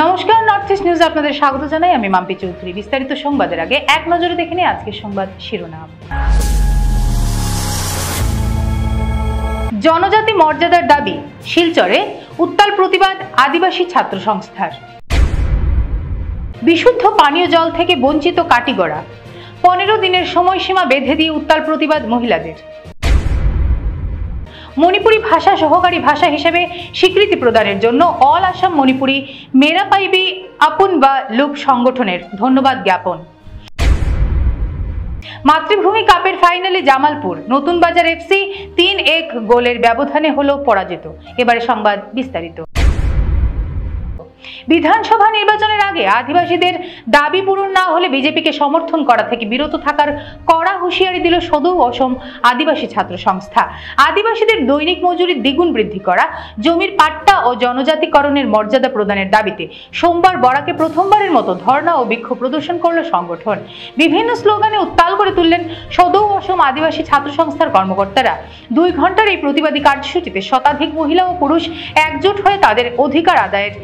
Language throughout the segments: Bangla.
নমস্কার, নর্থ ইস্ট নিউজে আপনাদের স্বাগত জানাই। আমি মাম্পি চৌধুরী। বিস্তারিত সংবাদের আগে এক নজরে দেখে নিই আজকের সংবাদ শিরোনাম। জনজাতি মর্যাদার দাবি, শিলচরে উত্তাল প্রতিবাদ আদিবাসী ছাত্র সংস্থার। বিশুদ্ধ পানীয় জল থেকে বঞ্চিত কাটিগড়া, 15 দিনের সময়সীমা বেঁধে দিয়ে উত্তাল প্রতিবাদ মহিলাদের। মণিপুরি ভাষা সহকারী ভাষা হিসেবে স্বীকৃতি প্রদানের জন্য অল আসাম মণিপুরি মেরা পাইবি আপন বা লুক সংগঠনের ধন্যবাদ জ্ঞাপন। মাতৃভূমি কাপের ফাইনালে জামালপুর, নতুন বাজার এফসি 3-1 গোলের ব্যবধানে হলো পরাজিত। এবারে সংবাদ বিস্তারিত। বিধানসভা নির্বাচনের আগে আদিবাসীদের দাবি পূরণ না হলে বিজেপিকে সমর্থন করা থেকে বিরত থাকার কড়া হুঁশিয়ারি দিল সদৌ অসম আদিবাসী ছাত্র সংস্থা। আদিবাসীদের দৈনিক মজুরি দ্বিগুণ বৃদ্ধি করা, জমির পাট্টা ও জনজাতিকরণের মর্যাদা প্রদানের দাবিতে সোমবার বরাকে প্রথমবারের মতো ধর্ণা ও বিক্ষোভ প্রদর্শন করল সংগঠন। বিভিন্ন স্লোগানে উত্তাল করে তুললেন সদৌ অসম আদিবাসী ছাত্র সংস্থার কর্মকর্তারা। 2 ঘন্টার এই প্রতিবাদী কার্যসূচিতে শতাধিক মহিলা ও পুরুষ একজোট হয়ে তাদের অধিকার আদায়ের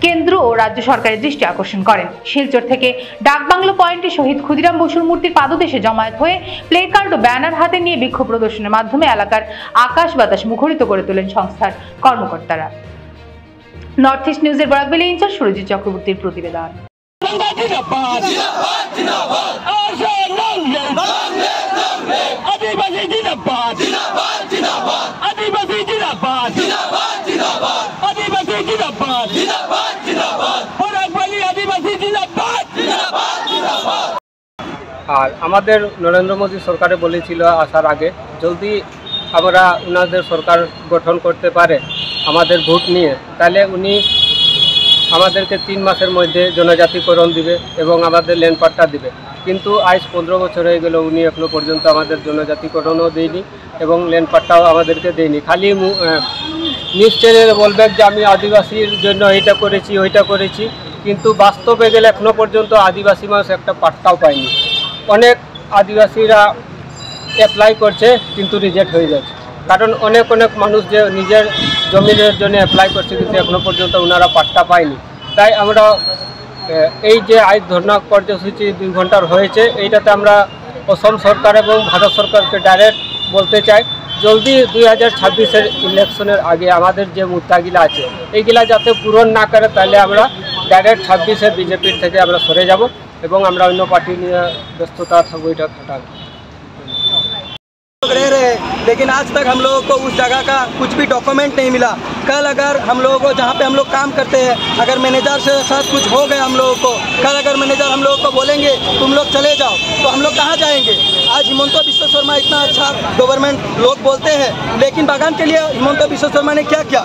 কেন্দ্র ও রাজ্য সরকারের দৃষ্টি আকর্ষণ করেন। শিলচর থেকে ডাকবাংলো পয়েন্টে শহীদ ক্ষুদিরাম বসুর মূর্তির পাদদেশে জমায়েত হয়ে প্লে কার্ড ও ব্যানার হাতে নিয়ে বিক্ষোভ প্রদর্শনের মাধ্যমে এলাকার আকাশ বাতাস মুখরিত করে তোলেন সংস্থার কর্মকর্তারা। নর্থ ইস্ট নিউজের বরাকবেলি ইনচার্জ সুরজিৎ চক্রবর্তীর প্রতিবেদন। আর আমাদের নরেন্দ্র মোদী সরকারে বলেছিল আসার আগে যদি আমরা ওনাদের সরকার গঠন করতে পারে আমাদের ভোট নিয়ে, তাহলে উনি আমাদেরকে 3 মাসের মধ্যে জনজাতিকরণ দিবে এবং আমাদের ল্যান্ড পাট্টা দিবে। কিন্তু আজ 15 বছর হয়ে গেল, উনি এখনো পর্যন্ত আমাদের জনজাতিকরণও দেয়নি এবং ল্যান্ড পাট্টাও আমাদেরকে দেয়নি। খালি নিউজ চ্যানেলে বলবে যে আমি আদিবাসীর জন্য এইটা করেছি ওইটা করেছি, কিন্তু বাস্তবে গেলে এখনো পর্যন্ত আদিবাসী মানুষ একটা পাট্টাও পায়নি। অনেক আদিবাসীরা অ্যাপ্লাই করছে কিন্তু রিজেক্ট হয়ে যাচ্ছে, কারণ অনেক মানুষ যে নিজের জমিনের জন্য অ্যাপ্লাই করছে কিন্তু এখনো পর্যন্ত ওনারা পাট্টা পায়নি। তাই আমরা এই যে আজ ধর্ণা কার্যসূচি 2 ঘন্টার হয়েছে, এইটাতে আমরা অসম সরকার এবং ভারত সরকারকে ডাইরেক্ট বলতে চাই, জলদি 2026-এর ইলেকশনের আগে আমাদের যে মুদ্দাগুলা আছে এইগুলা যাতে পূরণ না করে, তাহলে আমরা ডাইরেক্ট 26-এ বিজেপির থেকে আমরা সরে যাব এবং আমরা অন্য পার্টি নিয়ে ব্যস্ততা থাকবো। এটা খাটাবো रह रहे, लेकिन आज तक हम लोगों को उस जगह का कुछ भी डॉक्यूमेंट नहीं मिला। कल अगर हम लोगों को जहाँ पे हम लोग काम करते हैं, अगर मैनेजर से साथ कुछ हो गया हम लोगों को, कल अगर मैनेजर हम लोगों को बोलेंगे तुम लोग चले जाओ, तो हम लोग कहाँ जाएंगे? आज हिमंत बिश्व शर्मा इतना अच्छा गवर्नमेंट लोग बोलते हैं, लेकिन बागान के लिए हिमंत बिश्व शर्मा ने क्या किया?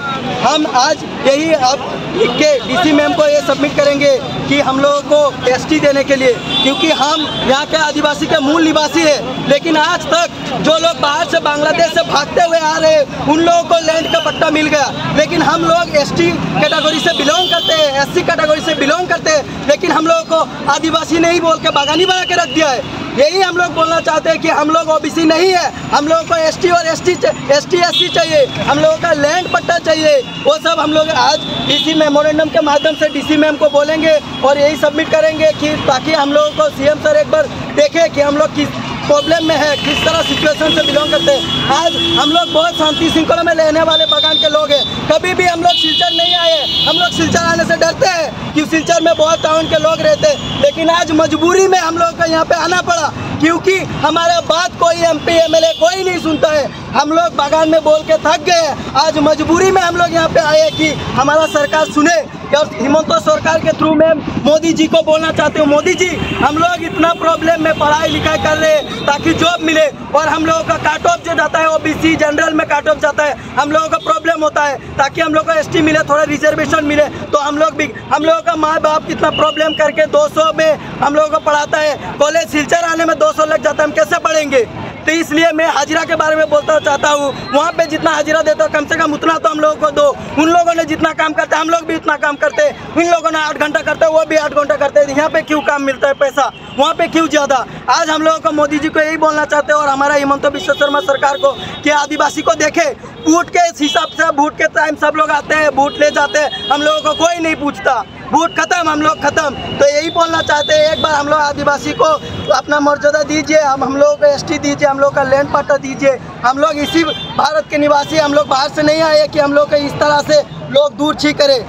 हम आज यही अब लिख के डीसी मैम को ये सबमिट करेंगे कि हम लोगों को एसटी देने के लिए, क्योंकि हम यहाँ के आदिवासी के मूल निवासी है। लेकिन आज तक जो लोग बाहर से बांग्लादेश से भागते हुए आ रहे हैं उन लोगों को लैंड का पट्टा मिल गया, लेकिन हम लोग एसटी कैटेगरी से बिलोंग करते हैं, एससी कैटेगरी से बिलोंग करते हैं, लेकिन हम लोगों को आदिवासी नहीं बोल के बागानी बना के रख दिया है। यही हम लोग बोलना चाहते हैं कि हम लोग ओबीसी नहीं है, हम लोगों को एसटी और एससी चाहिए, हम लोगों का लैंड पट्टा चाहिए। वो सब हम लोग आज डीसी मेमोरेंडम के माध्यम से डीसी मैम को बोलेंगे और यही सबमिट करेंगे कि ताकि हम लोगों को सीएम सर एक बार देखें कि हम लोग किस प्रॉब्लम में है, किस तरह सिचुएशन से बिलोंग करते हैं। आज हम लोग बहुत शांति श्रृंखला में रहने वाले बागान के लोग हैं, कभी भी हम लोग सिलचर नहीं आए, हम लोग सिलचर आने से डरते हैं कि सिलचर में बहुत टाउन के लोग रहते हैं, लेकिन आज मजबूरी में हम लोग को यहाँ पे आना पड़ा, क्योंकि हमारा बात कोई एमपी एमएलए कोई नहीं सुनता है। हम लोग बागान में बोल के थक गए, आज मजबूरी में हम लोग यहाँ पे आए कि हमारा सरकार सुने। और हिमंत सरकार के थ्रू में मोदी जी को बोलना चाहते हूँ, मोदी जी हम लोग इतना प्रॉब्लम में पढ़ाई लिखाई कर रहे हैं ताकि जॉब मिले, और हम लोगों का काट ऑफ जो जाता है ओबीसी जनरल में काट ऑफ जाता है, हम लोगों का प्रॉब्लम होता है, ताकि हम लोग को एसटी मिले, थोड़ा रिजर्वेशन मिले, तो हम लोगों का माँ बाप कितना प्रॉब्लम करके 200 में हम लोगों को पढ़ाता है, कॉलेज सिलचर आने में 200 लग जाता है, हम कैसे पढ़ेंगे? तो इसलिए मैं हाजिरा के बारे में बोलना चाहता हूँ, वहाँ पे जितना हाजिरा देता कम से कम उतना तो हम लोगों को दो। उन लोगों ने जितना काम करते हम लोग भी उतना काम करते, उन लोगों ने 8 घंटा करते वो भी 8 घंटा करते, यहाँ पे क्यों काम मिलता है पैसा, वहाँ पे क्यों ज़्यादा? आज हम लोगों को मोदी जी को यही बोलना चाहते हैं और हमारा हिमंत बिश्व शर्मा सरकार को कि आदिवासी को देखे, वोट के हिसाब से वोट के टाइम सब लोग आते हैं, वोट ले जाते हैं, हम लोगों को कोई नहीं पूछता। वोट खत्म, हम लोग खत्म। तो यही बोलना चाहते हैं, एक बार हम लोग आदिवासी को अपना मर्यादा दीजिए, हम लोग को ST दीजिए, हम लोग का लैंड पाटा दीजिए। हम लोग इसी भारत के निवासी, हम लोग बाहर से नहीं आए कि हम लोग को इस तरह से लोग दूर छी करे।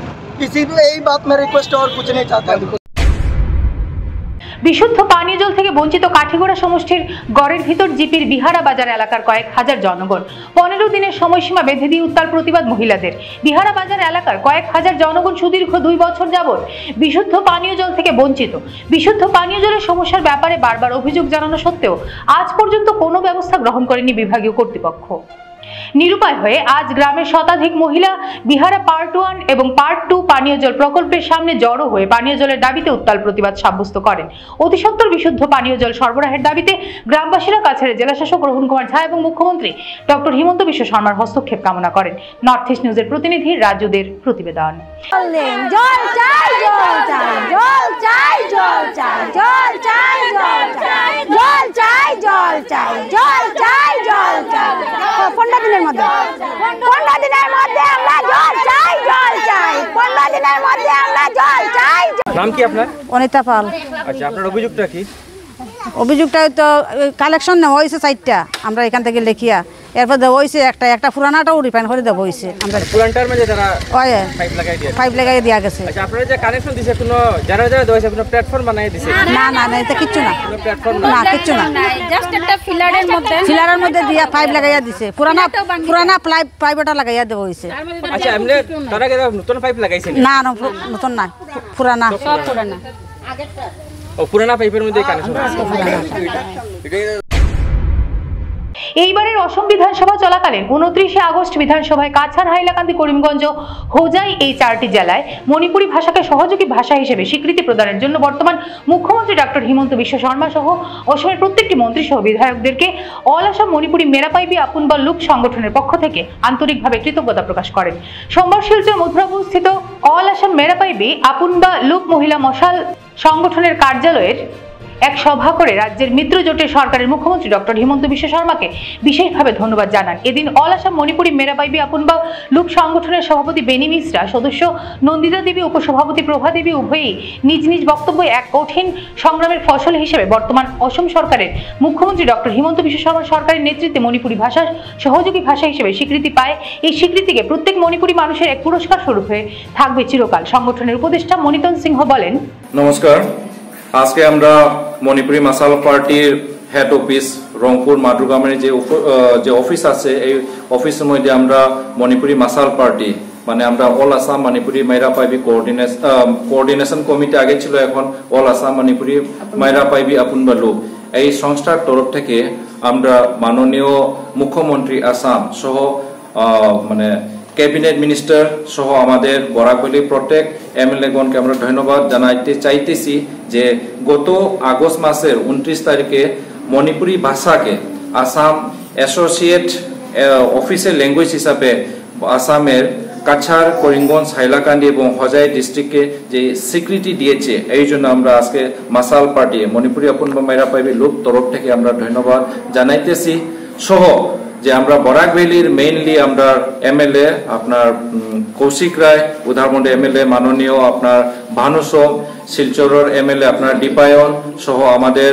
इसी यही बात में रिक्वेस्ट, और कुछ नहीं चाहता। বিশুদ্ধ পানীয় জল থেকে বঞ্চিত কাঠিগড়া সমষ্টির গড়ের ভিতর জিপির বিহারা বাজার এলাকার কয়েক হাজার জনগণ 15 দিনের সময়সীমা বেঁধে দিয়ে উত্তাল প্রতিবাদ মহিলাদের। বিহারা বাজার এলাকার কয়েক হাজার জনগণ সুদীর্ঘ 2 বছর যাবত বিশুদ্ধ পানীয় জল থেকে বঞ্চিত। বিশুদ্ধ পানীয় জলের সমস্যার ব্যাপারে বারবার অভিযোগ জানানো সত্ত্বেও আজ পর্যন্ত কোনো ব্যবস্থা গ্রহণ করেনি বিভাগীয় কর্তৃপক্ষ। নিরুপায় হয়ে আজ গ্রামের শতাধিক মহিলা বিহারা পার্ট 1 এবং পার্ট 2 পানীয় জল প্রকল্পের সামনে জড়ো হয়ে পানীয় জলের দাবিতে উত্তাল প্রতিবাদ সাব্যস্ত করেন। অতি সত্বর বিশুদ্ধ পানীয় জল সরবরাহের দাবিতে গ্রামবাসীরা কাছাড়ে জেলাশাসক রোহন কুমার ঝা এবং মুখ্যমন্ত্রী ডক্টর হিমন্ত বিশ্ব শর্মার হস্তক্ষেপ কামনা করেন। নর্থ ইস্ট নিউজের প্রতিনিধি রাজুদের প্রতিবেদন। জল চাই, জল চাই, জল চাই, জল চাই, জল চাই, জল চাই, জল চাই, জল চাই, জল চাই, জল চাই। 15 দিনের মধ্যে, 15 দিনের মধ্যে আমরা জল চাই, জল চাই, 15 দিনের মধ্যে আমরা জল চাই। নাম কি আপনার? অনিতা পাল। আচ্ছা, আপনার অভিযোগটা কি? অভিযোগটা তো কালেকশন নেওয়া হয়েছে 4টা, আমরা এখান থেকে লিখিয়া এরপর দেওয়া হয়েছে একটা পুরানাটাও রিফাইন করে দেওয়া হয়েছে। আমরা পুরানটার মধ্যে যারা পাইপ লাগাই দেওয়া গেছে। আচ্ছা, আপনারা যে কানেকশন দিছে কোনো যারা যারা দেওয়া হয়েছে কোনো প্ল্যাটফর্ম বানাই দিছে? না না না, এটা কিচ্ছু না, কোনো প্ল্যাটফর্ম না কিচ্ছু না, জাস্ট একটা ফিলারের মধ্যে দিয়া পাইপ লাগাইয়া দিছে, পুরানা পাইপটা লাগাইয়া দেওয়া হয়েছে। আচ্ছা, এমনি তারা কি নতুন পাইপ লাগাইছে? না না, নতুন না, পুরানা। ও পুরানা পাইপের মধ্যে কানেকশন আছে। এইবারের অসম বিধানসভা চলাকালীন 29 আগস্ট বিধানসভায় কাছাড়, হাইলাকান্দি, করিমগঞ্জ, হোজাই এই 4টি জেলায় মণিপুরি ভাষাকে সহযোগী ভাষা হিসেবে স্বীকৃতি প্রদানের জন্য বর্তমান মুখ্যমন্ত্রী ডক্টর হিমন্ত বিশ্ব শর্মা সহ অসমের প্রত্যেকটি মন্ত্রী সহ বিধায়কদেরকে অল আসাম মণিপুরি মেরাপাইবি আপন বা লুক সংগঠনের পক্ষ থেকে আন্তরিকভাবে কৃতজ্ঞতা প্রকাশ করেন। সোমবার শিলচর মথুরাপুরস্থিত অল আসাম মেরাপাইবি আপন বা লুক মহিলা মশাল সংগঠনের কার্যালয়ের এক সভা করে রাজ্যের মিত্র জোটের সরকারের মুখ্যমন্ত্রী ডক্টর হিমন্ত বিশ্ব শর্মাকে বিশেষভাবে ধন্যবাদ জানান। এদিন অল আসাম মণিপুরি মেরাপাইবি আপন বা লুক সংগঠনের সভাপতি বেনি মিশ্রা, সদস্য নন্দিতা দেবী, উপসভাপতি প্রভা দেবী উভয়ই নিজ নিজ বক্তব্যে এক কঠিন সংগ্রামের ফসল হিসেবে বর্তমান অসম সরকারের মুখ্যমন্ত্রী ডক্টর হিমন্ত বিশ্ব শর্মার সরকারের নেতৃত্বে মণিপুরি ভাষা সহযোগী ভাষা হিসেবে স্বীকৃতি পায়। এই স্বীকৃতিকে প্রত্যেক মণিপুরি মানুষের এক পুরস্কার স্বরূপ হয়ে থাকবে চিরকাল। সংগঠনের উপদেষ্টা মনিতন সিংহ বলেন, নমস্কার। আজকে আমরা মণিপুরি মাসাল পার্টির হেড অফিস রংপুর মাদুরগ্রামের যে অফিস আছে, এই অফিসের মধ্যে আমরা মণিপুরি মাসাল পার্টি মানে আমরা all Assam Manipuri Meira Paibi coordination committee আগে ছিল, এখন অল আসাম মণিপুরি মেরাপাইবি আপন বা লুক এই সংস্থার তরফ থেকে আমরা মাননীয় মুখ্যমন্ত্রী আসাম সহ মানে ক্যাবিনেট মিনিস্টার সহ আমাদের বরাকবলি প্রত্যেক এমএলএগণকে আমরা ধন্যবাদ জানাইতে চাইতেছি যে গত আগস্ট মাসের 29 তারিখে মণিপুরি ভাষাকে আসাম অ্যাসোসিয়েট অফিসিয়াল ল্যাঙ্গুয়েজ হিসাবে আসামের কাছাড়, করিমগঞ্জ, হাইলাকান্দি এবং হোজাই ডিস্ট্রিক্টকে যে স্বীকৃতি দিয়েছে, এই জন্য আমরা আজকে মাসাল পার্টি মণিপুরি আপন বা মেরাপাইবি লোক তরফ থেকে আমরা ধন্যবাদ জানাইতেছি। সহ যে আমরা বরাক ভ্যালির মেইনলি আমরা এমএলএ আপনার কৌশিক রায়, উদারমন্ডি এমএলএ মাননীয় আপনার ভানুসোম, শিলচরের এমএলএ আপনার ডিপায়ন সহ আমাদের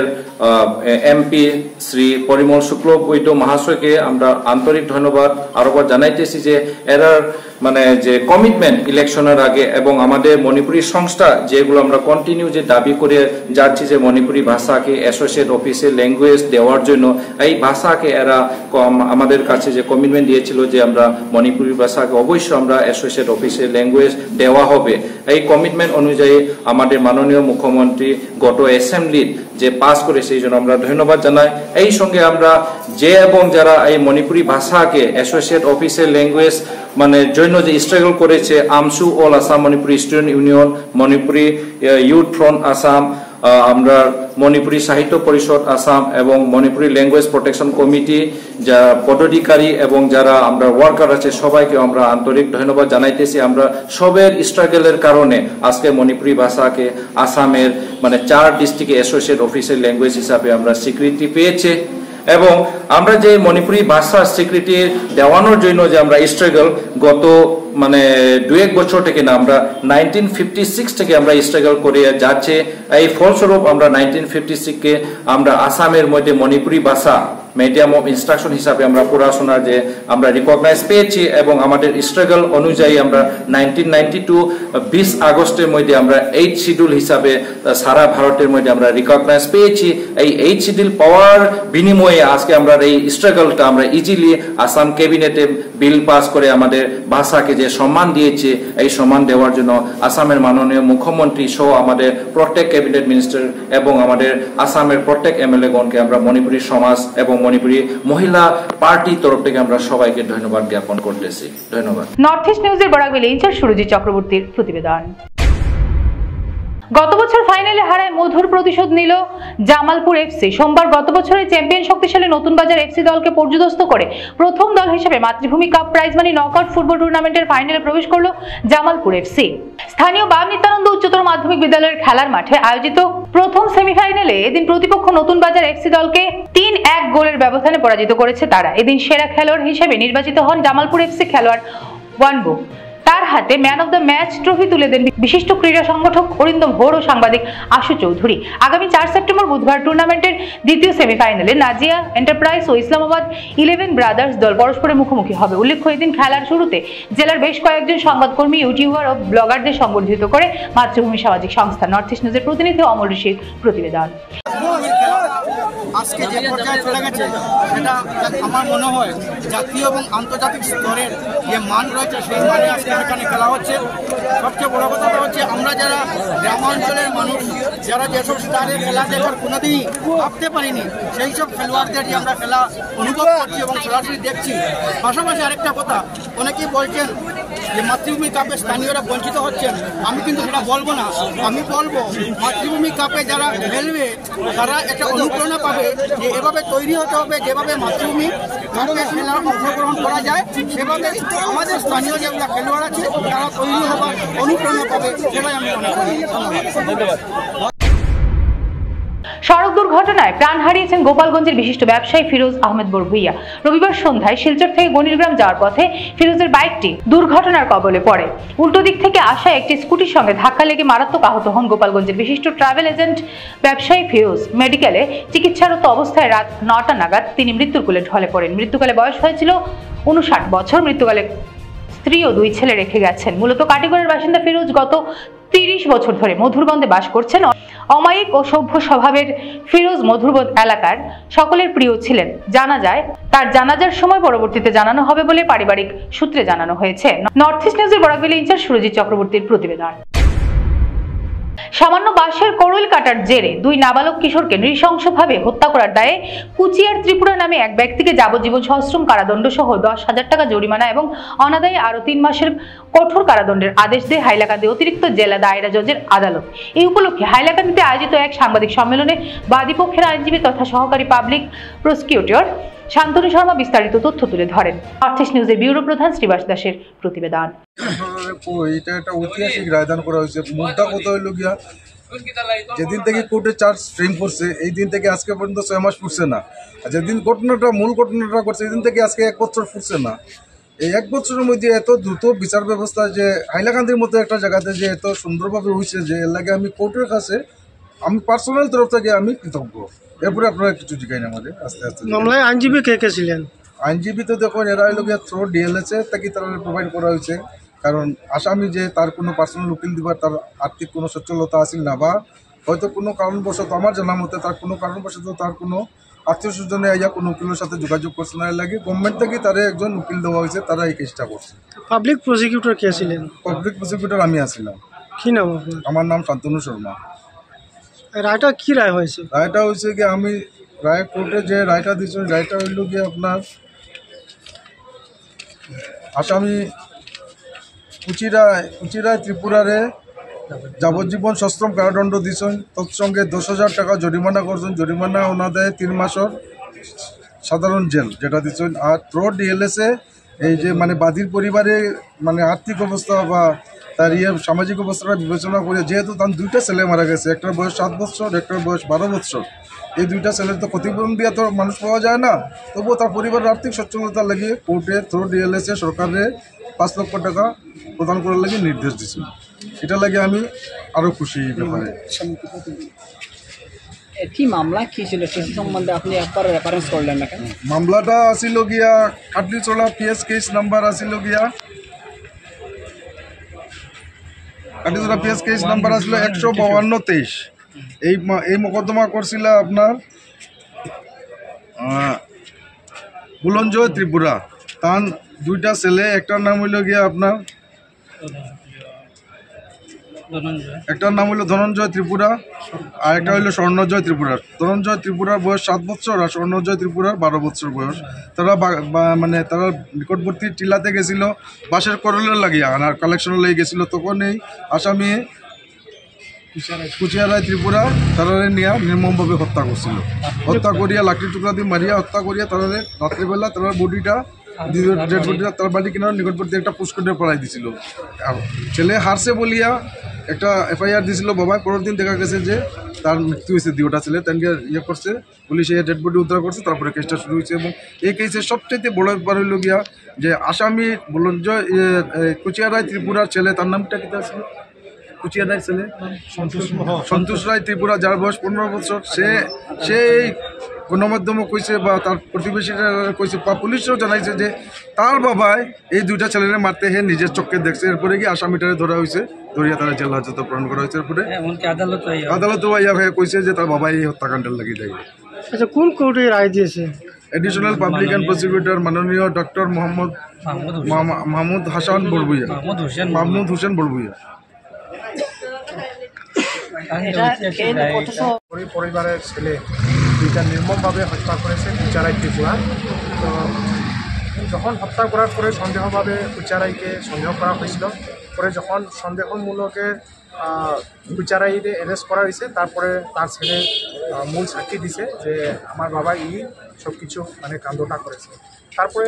এমপি শ্রী পরিমল শুক্লবৈদ্য মহাশয়কে আমরা আন্তরিক ধন্যবাদ আরোবার জানাইতেছি যে এরার মানে যে কমিটমেন্ট ইলেকশনের আগে এবং আমাদের মণিপুরি সংস্থা যেগুলো আমরা কন্টিনিউ যে দাবি করে যাচ্ছি যে মণিপুরি ভাষাকে অ্যাসোসিয়েট অফিসিয়াল ল্যাঙ্গুয়েজ দেওয়ার জন্য, এই ভাষাকে এরা আমাদের কাছে যে কমিটমেন্ট দিয়েছিল যে আমরা মণিপুরি ভাষাকে অবশ্যই আমরা অ্যাসোসিয়েট অফিসিয়াল ল্যাঙ্গুয়েজ দেওয়া হবে, এই কমিটমেন্ট অনুযায়ী আমাদের মাননীয় মুখ্যমন্ত্রী গত অ্যাসেম্বলির যে পাস করে সেই জন্য আমরা ধন্যবাদ জানাই। এই সঙ্গে আমরা যে এবং যারা এই মণিপুরি ভাষাকে অ্যাসোসিয়েট অফিসিয়াল ল্যাঙ্গুয়েজ মানে জন্য যে স্ট্রাগল করেছে, AMSU all Assam Manipuri student union, Manipuri youth front Assam, আমরা মণিপুরি সাহিত্য পরিষদ আসাম এবং মণিপুরি ল্যাঙ্গুয়েজ প্রোটেকশন কমিটি, যারা পদাধিকারী এবং যারা আমরা ওয়ার্কার আছে সবাইকে আমরা আন্তরিক ধন্যবাদ জানাইতেছি। আমরা সবের স্ট্রাগলের কারণে আজকে মণিপুরি ভাষাকে আসামের মানে 4 ডিস্ট্রিক্টে অ্যাসোসিয়েট অফিসিয়াল ল্যাঙ্গুয়েজ হিসাবে আমরা স্বীকৃতি পেয়েছে। এবং আমরা যে মণিপুরি ভাষার স্বীকৃতি দেওয়ানোর জন্য যে আমরা স্ট্রাগল গত মানে 2-1 বছর থেকে না আমরা 1956 থেকে আমরা স্ট্রাগল করে যাচ্ছে। এই ফলস্বরূপ আমরা 1956-কে আমরা আসামের মধ্যে মণিপুরি ভাষা মিডিয়াম অফ ইনস্ট্রাকশন হিসাবে আমরা পড়াশোনা যে আমরা রিকগনাইজ পেয়েছি এবং আমাদের স্ট্রাগল অনুযায়ী আমরা 1992 20 আগস্টের মধ্যে আমরা 8 শিডিউল হিসাবে সারা ভারতের মধ্যে আমরা রিকগনাইজ পেয়েছি। এই 8 শিডিউল পাওয়ার বিনিময়ে আজকে আমরা এই স্ট্রাগলটা আমরা ইজিলি আসাম ক্যাবিনেটে বিল পাস করে আমাদের ভাষাকে যে সম্মান দিয়েছে এই সম্মান দেওয়ার জন্য আসামের মাননীয় মুখ্যমন্ত্রী সহ আমাদের প্রত্যেক ক্যাবিনেট মিনিস্টার এবং আমাদের আসামের প্রত্যেক এমএলএ গণকে আমরা মণিপুরী সমাজ এবং মণিপুরী মহিলা পার্টির তরফ থেকে আমরা সবাইকে ধন্যবাদ জ্ঞাপন করতেছি। ধন্যবাদ। নর্থ ইস্ট নিউজের বরাকভ্যালি ইনচার্জ সুরজিৎ চক্রবর্তীর প্রতিবেদন। গত বছর ফাইনালে হারায় মধুর প্রতিশোধ নিল জামালপুর এফসি। সোমবার গত বছরের চ্যাম্পিয়ন শক্তিশালী নতুন বাজার এফসি দলকে পর্যদস্ত করে প্রথম দল হিসেবে মাতৃভূমি cup prize money knockout football টুর্নামেন্টের ফাইনালে প্রবেশ করল জামালপুর এফসি। স্থানীয় বাম নিত্যানন্দ উচ্চতর মাধ্যমিক বিদ্যালয়ের খেলার মাঠে আয়োজিত প্রথম সেমিফাইনালে এদিন প্রতিপক্ষ নতুন বাজার এফসি দলকে 3-1 গোলের ব্যবধানে পরাজিত করেছে তারা। এদিন সেরা খেলোয়াড় হিসেবে নির্বাচিত হন জামালপুর এফসি খেলোয়াড় ওয়ানবু। তার হাতে man of the match trophy তুলে দেন বিশিষ্ট ক্রীড়া সংগঠক অরিন্দম ভোর ও সাংবাদিক আশু চৌধুরী। আগামী 4 সেপ্টেম্বর বুধবার টুর্নামেন্টের দ্বিতীয় সেমিফাইনালে নাজিয়া এন্টারপ্রাইজ ও ইসলামাবাদ 11 ব্রাদার্স দল পরস্পরের মুখোমুখি হবে। উল্লেখ্য, এদিন খেলার শুরুতে জেলার বেশ কয়েকজন সংবাদকর্মী, ইউটিউবার ও ব্লগারদের সংবর্ধিত করে মাতৃভূমি সামাজিক সংস্থা। নর্থ ইস্ট নিউজের প্রতিনিধি অমল ঋষির প্রতিবেদন। আজকে যে পর্যায়ে চলে গেছে সেটা আমার মনে হয় জাতীয় এবং আন্তর্জাতিক স্তরের যে মান রয়েছে সেই মানে আজকে এখানে খেলা হচ্ছে। সবচেয়ে বড় কথাটা হচ্ছে আমরা যারা গ্রামাঞ্চলের মানুষ, যারা যেসব স্টারের খেলা দেখার কোনোদিনই ভাবতে পারিনি, সেই সব খেলোয়াড়দের যে আমরা খেলা অনুভব করছি এবং সরাসরি দেখছি। পাশাপাশি আরেকটা কথা, অনেকেই বলছেন যে মাতৃভূমি কাপে স্থানীয়রা বঞ্চিত হচ্ছেন। আমি কিন্তু সেটা বলবো না, আমি বলবো মাতৃভূমি কাপে যারা খেলবে তারা এটা অনুপ্রেরণা পাবে যে এভাবে তৈরি হতে হবে, যেভাবে মাতৃভূমি কাপে খেলার অংশগ্রহণ করা যায় সেভাবে আমাদের স্থানীয় যেগুলো খেলোয়াড় আছে তারা তৈরি হবার অনুপ্রেরণা পাবে, সেটাই আমি মনে করি। ধন্যবাদ। সড়ক দুর্ঘটনায় প্রাণ হারিয়েছেন গোপালগঞ্জের বিশিষ্ট ব্যবসায়ী ফিরোজ আহমেদ বড়ভুইয়া। রবিবার সন্ধ্যায় শিলচর থেকে গণিরগ্রাম যাওয়ার পথে ফিরোজের বাইকটি দুর্ঘটনার কবলে পড়ে। উল্টো দিক থেকে আসা একটি স্কুটির সঙ্গে ধাক্কা লেগে মারাত্মক আহত হন গোপালগঞ্জের বিশিষ্ট ট্রাভেল এজেন্ট ব্যবসায়ী ফিরোজ। মেডিকেলে চিকিৎসারত অবস্থায় রাত 9টা নাগাদ তিনি মৃত্যুর কোলে ঢলে পড়েন। মৃত্যুকালে বয়স হয়েছিল 59 বছর। মৃত্যুকালে স্ত্রী ও 2 ছেলে রেখে গেছেন। মূলত কাটিগড়ের বাসিন্দা ফিরোজ গত 30 বছর ধরে মধুরবন্দে বাস করছেন। অমায়িক ও সভ্য স্বভাবের ফিরোজ মধুরবন্দ এলাকার সকলের প্রিয় ছিলেন। জানা যায় তার জানাজার সময় পরবর্তীতে জানানো হবে বলে পারিবারিক সূত্রে জানানো হয়েছে। নর্থ ইস্ট নিউজের বরাকভ্যালি ইনচার্জ সুরজিৎ চক্রবর্তীর প্রতিবেদন। সামান্য বাঁশের করইল কাটার জেরে 2 নাবালক কিশোরকে নৃশংসভাবে হত্যা করার দায়ে কুচিয়ার ত্রিপুরা নামে এক ব্যক্তিকে যাবজ্জীবন সশ্রম কারাদণ্ড সহ 10,000 টাকা জরিমানা এবং অনাদায়ী আরো 3 মাসের কঠোর কারাদণ্ডের আদেশ দেয় হাইলাকান্দি অতিরিক্ত জেলা দায়রা জজের আদালত। এই উপলক্ষে হাইলাকান্দিতে আয়োজিত এক সাংবাদিক সম্মেলনে বাদীপক্ষের আইনজীবী তথা সহকারী পাবলিক প্রসিকিউটর শান্তনু শর্মা বিস্তারিত তথ্য তুলে ধরেন। নর্থ ইস্ট নিউজের ব্যুরো প্রধান শ্রীবাস দাসের প্রতিবেদন। এটা একটা ঐতিহাসিক রায়দান করা হয়েছে। মুদ্রা কথা হইল গিয়া যেদিন থেকে কোর্টে চার্জ ফ্রেম করছে এই দিন থেকে আজকে পর্যন্ত 6 মাস ফুটছে না। আর যেদিন মূল ঘটনাটা করছে এই দিন থেকে আজকে 1 বছর ফুটছে না। এই 1 বছরের মধ্যে এত দ্রুত বিচার ব্যবস্থা যে হাইলাকান্দির মতো একটা জায়গাতে যে এত সুন্দরভাবে হয়েছে যে এর লাগে আমি কোর্টের কাছে আমি পার্সোনাল তরফ থেকে আমি কৃতজ্ঞ। এরপরে আপনারা কিছু জিজ্ঞাসা আমাদের আস্তে আস্তে। মামলায় আইনজীবী কে ছিলেন? আইনজীবী তো দেখুন এরা হইল গিয়া থ্রো ডিএলএসে তাকে তারা প্রোভাইড করা হয়েছে। কারণ আসামি যে তার কোনো পার্সোনাল উকিল দিবার তার আর্থিক কোনো সচ্ছলতা আসিল না, বা হয়তো কোনো কারণবশত আমার জানা মতে তার কোনো কারণবশত তার কোনো আত্মীয় স্বজনে আইয়া কোনো উকিলের সাথে যোগাযোগ করছে না। এর লাগে গভর্নমেন্ট থেকে তারা একজন উকিল দেওয়া হয়েছে, তারা এই কেসটা করছে। পাবলিক প্রসিকিউটর কে ছিলেন? পাবলিক প্রসিকিউটর আমি আসছিলাম। কি নাম আপনার? আমার নাম শান্তনু শর্মা। রায়টা কি রায় হয়েছে? রায়টা হয়েছে কি আমি রায় কোর্টে যে রায়টা দিয়েছেন রায়টা হইল গিয়ে আপনার আসামি কুচিরায় ত্রিপুরারে যাবজ্জীবন সশ্রম কারাদণ্ড দিয়েছেন, তৎসঙ্গে 10,000 টাকা জরিমানা করছেন। জরিমানা ওনাদের 3 মাসের সাধারণ জেল যেটা দিচ্ছেন। আর থ্রো ডিএলএসে এই যে মানে বাদীর পরিবারে মানে আর্থিক অবস্থা বা তার সামাজিক অবস্থাটা বিবেচনা করে, যেহেতু তার 2টা ছেলে মারা গেছে, একটার বয়স 7 বছর একটার বয়স 12 বছর, এই দুইটা ছেলের তো ক্ষতিপূরণ দিয়ে তো মানুষ পাওয়া যায় না, তবুও তার পরিবারের আর্থিক সচ্ছলতা লাগিয়ে কোর্টে থ্রু ডিএলএসএ সরকারের 5 লক্ষ টাকা প্রদান করার লাগে নির্দেশ দিয়েছিল। এটা লাগে আমি আরও খুশি এই ব্যাপারে। কি মামলা কি ছিল সেই সম্বন্ধে আপনি একবার রেফারেন্স করলেন না কেন? মামলাটা আসিল গিয়া কাটলিচড়া পিএস কেস নাম্বার আসিল গিয়া কাটলিচড়া পিএস কেস নাম্বার আসলো 152-23। এই মোকদ্দমা করছিল আপনার বুলঞ্জয় ত্রিপুরা। তার দুইটা ছেলে, একটার নাম হইল গিয়া আপনার একটার নাম হইল ধনঞ্জয় ত্রিপুরা আর একটা হইল স্বর্ণজয় ত্রিপুরার। ধনঞ্জয় ত্রিপুরার বয়স 7 বছর আর স্বর্ণজয় ত্রিপুরার 12 বছর বয়স। তারা মানে তারা নিকটবর্তী টিলাতে গেছিল বাঁশের করলের লাগিয়া আর কালেকশন লেগে গেছিল। তখন এই আসামি কুচিয়ারায় ত্রিপুরা তারা নিয়ে নির্মমভাবে হত্যা করছিল। হত্যা করিয়া লাকড়ি টুকরা দিয়ে মারিয়া হত্যা করিয়া তারা রাত্রিবেলা তার বডিটা ডেড বডিটা তার বাড়ি কিনার নিকটবর্তী একটা পুষ্করে পড়াই দিছিল। আর ছেলে হারছে বলিয়া একটা এফআইআর দিয়েছিল বাবা। পরের দিন দেখা গেছে যে তার মৃত্যু হয়েছে। দুটা ছেলে তাকে ইয়ে করছে, পুলিশ এই ডেড বডি উদ্ধার করছে, তারপরে কেসটা শুরু হয়েছে। এবং এই কেসের সবচেয়ে বড় ব্যাপার হইল গিয়া যে আসামি বুলঞ্জয় কুচিয়ারায় ত্রিপুরার ছেলে, তার নামটা কি ছিল? কুচিয়ারায় ছেলে সন্তোষ রায় ত্রিপুরা, যার বয়স 15 বছর। সে গণমাধ্যমে কইছে বা তার প্রতিবেশীরা কইছে বা পুলিশও জানাইছে যে তার বাবায় এই দুইটা ছেলেরে মারতে হে নিজের চোখে দেখছে। এরপরে কি আসামিটারে ধরা হয়েছে, ধরিয়া তারা জেল হাজতে প্রেরণ করা হয়েছে। এরপরে আদালত কইছে যে তার বাবাই এই হত্যাকাণ্ডের লাগিয়ে দেয়। আচ্ছা, কোন কোর্টে রায় দিয়েছে? এডিশনাল পাবলিক অ্যান্ড প্রসিকিউটর মাননীয় ডক্টর মাহমুদ হাসান বড়ভুইয়া, মাহমুদ হোসেন বড়ভুইয়া। পরিবারের ছেলে দুইটা নির্মমভাবে হত্যা করেছে কুচিয়ারাই ত্রিপুরা। তো যখন হত্যা করার পরে সন্দেহভাবে কুচিয়ারাইকে সন্দেহ করা হয়েছিল। পরে যখন সন্দেহমূলকে কুচিয়ারাইকে অ্যারেস্ট করা হয়েছে, তারপরে তার ছেলে মূল সাক্ষী দিছে যে আমার বাবা সব কিছু মানে কাণ্ডটা করেছে। তারপরে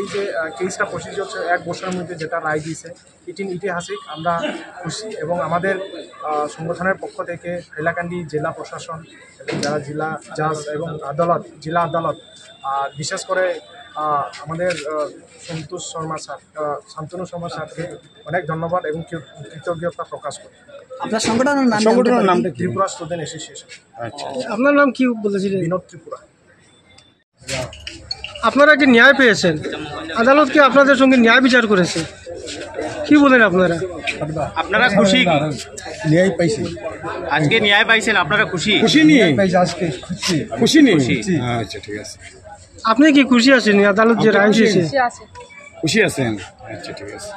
এই যে কেসটা প্রসিডিওর হচ্ছে 1 বছরের মধ্যে যেটা রায় দিয়েছে, এটি ঐতিহাসিক। আমরা খুশি এবং আমাদের সংগঠনের পক্ষ থেকে হাইলাকান্দি জেলা প্রশাসন এবং যারা জেলা জাজ এবং আদালত, জেলা আদালত, বিশেষ করে আমাদের সন্তোষ শর্মা স্যার, শান্তনু শর্মা স্যারকে অনেক ধন্যবাদ এবং কৃতজ্ঞতা প্রকাশ করি। আপনার সংগঠনের নাম ত্রিপুরা স্টুডেন্ট অ্যাসোসিয়েশন। আচ্ছা, আপনার নাম কি বলেছিলেন? বিনোদ ত্রিপুরা। আপনারা কি ন্যায় পেয়েছেন? আদালত কি আপনাদের সঙ্গে ন্যায় বিচার করেছে? কি বলেন আপনারা? আপনারা খুশি? ন্যায় পাইছে, আজকে ন্যায় পাইছেন, আপনারা খুশি? খুশি নিয়ে আজকে খুশি নিয়ে। আচ্ছা, ঠিক আছে। আপনি কি খুশি আছেন আদালত যে রায় দিয়েছে? খুশি আছেন? আচ্ছা, ঠিক আছে।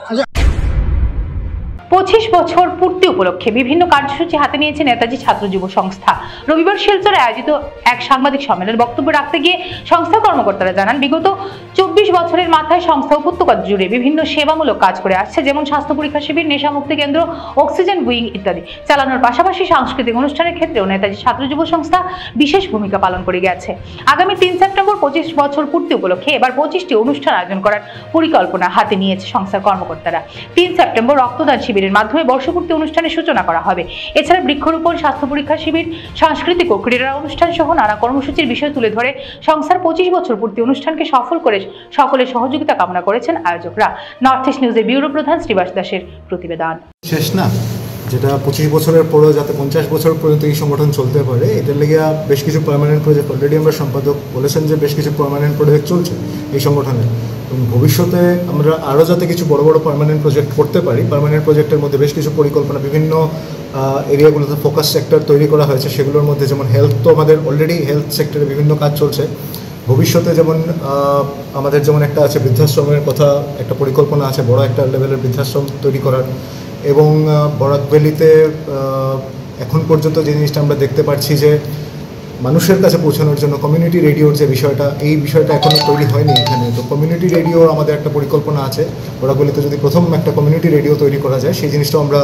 25 বছর পূর্তি উপলক্ষে বিভিন্ন কার্যসূচি হাতে নিয়েছে নেতাজি ছাত্র যুব সংস্থা। রবিবার শিলচরে আয়োজিত এক সাংবাদিক সম্মেলনে বক্তব্য রাখতে গিয়ে সংস্থার কর্মকর্তারা জানান, বিগত 24 বছরের মাথায় সংস্থা উপত্যকা জুড়ে বিভিন্ন সেবামূলক কাজ করে আসছে, যেমন স্বাস্থ্য পরীক্ষা শিবির, নেশামুক্তি কেন্দ্র, অক্সিজেন বুইং ইত্যাদি চালানোর পাশাপাশি সাংস্কৃতিক অনুষ্ঠানের ক্ষেত্রেও নেতাজি ছাত্র যুব সংস্থা বিশেষ ভূমিকা পালন করে গেছে। আগামী 3 সেপ্টেম্বর 25 বছর পূর্তি উপলক্ষে এবার 25টি অনুষ্ঠান আয়োজন করার পরিকল্পনা হাতে নিয়েছে সংস্থার কর্মকর্তারা। 3 সেপ্টেম্বর রক্তদান শিবিরের মাধ্যমে বর্ষপূর্তি অনুষ্ঠানের সূচনা করা হবে। এছাড়া বৃক্ষরোপণ, স্বাস্থ্য পরীক্ষা শিবির, সাংস্কৃতিক ও ক্রীড়া অনুষ্ঠান সহ নানা কর্মসূচির বিষয় তুলে ধরে সংস্থার 25 বছর পূর্তি অনুষ্ঠানকে সফল করে সকলের সহযোগিতা কামনা করেছেন আয়োজকরা। নর্থ ইস্ট নিউজের ব্যুরো প্রধান শ্রীবাস দাসের প্রতিবেদন। শেষ না, যেটা 25 বছরের পরেও যাতে 50 বছর পর্যন্ত এই সংগঠন চলতে পারে, এটার লেগে বেশ কিছু পার্মানেন্ট প্রজেক্ট অলরেডি আমরা সম্পাদক বলেছেন যে বেশ কিছু পার্মানেন্ট প্রজেক্ট চলছে এই সংগঠনে। এবং ভবিষ্যতে আমরা আরও যাতে কিছু বড় বড় পার্মানেন্ট প্রজেক্ট করতে পারি, পার্মানেন্ট প্রজেক্টের মধ্যে বেশ কিছু পরিকল্পনা বিভিন্ন এরিয়াগুলোতে ফোকাস সেক্টর তৈরি করা হয়েছে। সেগুলোর মধ্যে যেমন হেলথ, তো আমাদের অলরেডি হেলথ সেক্টরে বিভিন্ন কাজ চলছে। ভবিষ্যতে যেমন আমাদের যেমন একটা আছে বৃদ্ধাশ্রমের কথা, একটা পরিকল্পনা আছে বড় একটা লেভেলের বৃদ্ধাশ্রম তৈরি করার। এবং বরাক ভ্যালিতে এখন পর্যন্ত যে জিনিসটা আমরা দেখতে পাচ্ছি যে মানুষের কাছে পৌঁছানোর জন্য কমিউনিটি রেডিওর যে বিষয়টা, এই বিষয়টা এখনও তৈরি হয়নি এখানে। তো কমিউনিটি রেডিও আমাদের একটা পরিকল্পনা আছে, বরাক ভ্যালিতে যদি প্রথম একটা কমিউনিটি রেডিও তৈরি করা যায়, সেই জিনিসটাও আমরা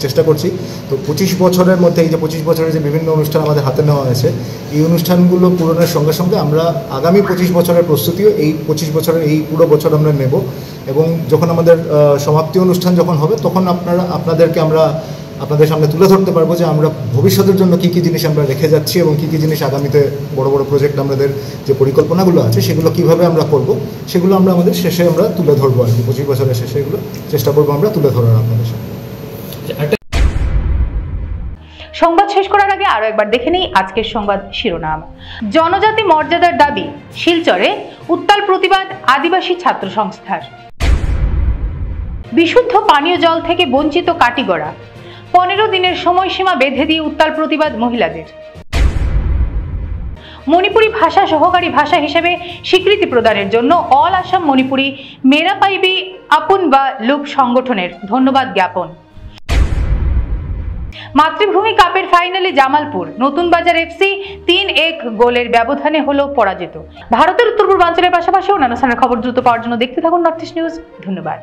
চেষ্টা করছি। তো 25 বছরের মধ্যে এই যে 25 বছরের যে বিভিন্ন অনুষ্ঠান আমাদের হাতে নেওয়া হয়েছে, এই অনুষ্ঠানগুলো পূরণের সঙ্গে সঙ্গে আমরা আগামী 25 বছরের প্রস্তুতিও এই 25 বছরের এই পুরো বছর আমরা নেব। এবং যখন আমাদের সমাপ্তি অনুষ্ঠান যখন হবে, তখন আপনাদেরকে আমরা আপনাদের সামনে তুলে ধরতে পারবো যে আমরা ভবিষ্যতের জন্য কী কী জিনিস আমরা রেখে যাচ্ছি এবং কী কী জিনিস আগামীতে বড় বড় প্রজেক্ট আমাদের যে পরিকল্পনাগুলো আছে সেগুলো কিভাবে আমরা করব সেগুলো আমরা আমাদের শেষে আমরা তুলে ধরবো আর কি 25 বছরের শেষে এগুলো চেষ্টা করবো আমরা তুলে ধরার আপনাদের সামনে। সংবাদ শেষ করার আগে আরো একবার দেখে নিই আজকের সংবাদ শিরোনাম। জনজাতি মর্যাদার দাবি, শিলচরে উত্তাল প্রতিবাদ আদিবাসী ছাত্র সংস্থার। বিশুদ্ধ পানীয় জল থেকে বঞ্চিত কাটিগড়া, 15 দিনের সময়সীমা বেঁধে দিয়ে উত্তাল প্রতিবাদ মহিলাদের। মণিপুরি ভাষা সহকারী ভাষা হিসেবে স্বীকৃতি প্রদানের জন্য অল আসাম মণিপুরি মেরা পাইবি আপন বা লুক সংগঠনের ধন্যবাদ জ্ঞাপন। মাতৃভূমি কাপের ফাইনালে জামালপুর, নতুন বাজার এফসি 3-1 গোলের ব্যবধানে হলো পরাজিত। ভারতের উত্তর পূর্বাঞ্চলের পাশাপাশি অন্যান্য স্থানের খবর দ্রুত পাওয়ার জন্য দেখতে থাকুন নর্থ ইস্ট নিউজ। ধন্যবাদ।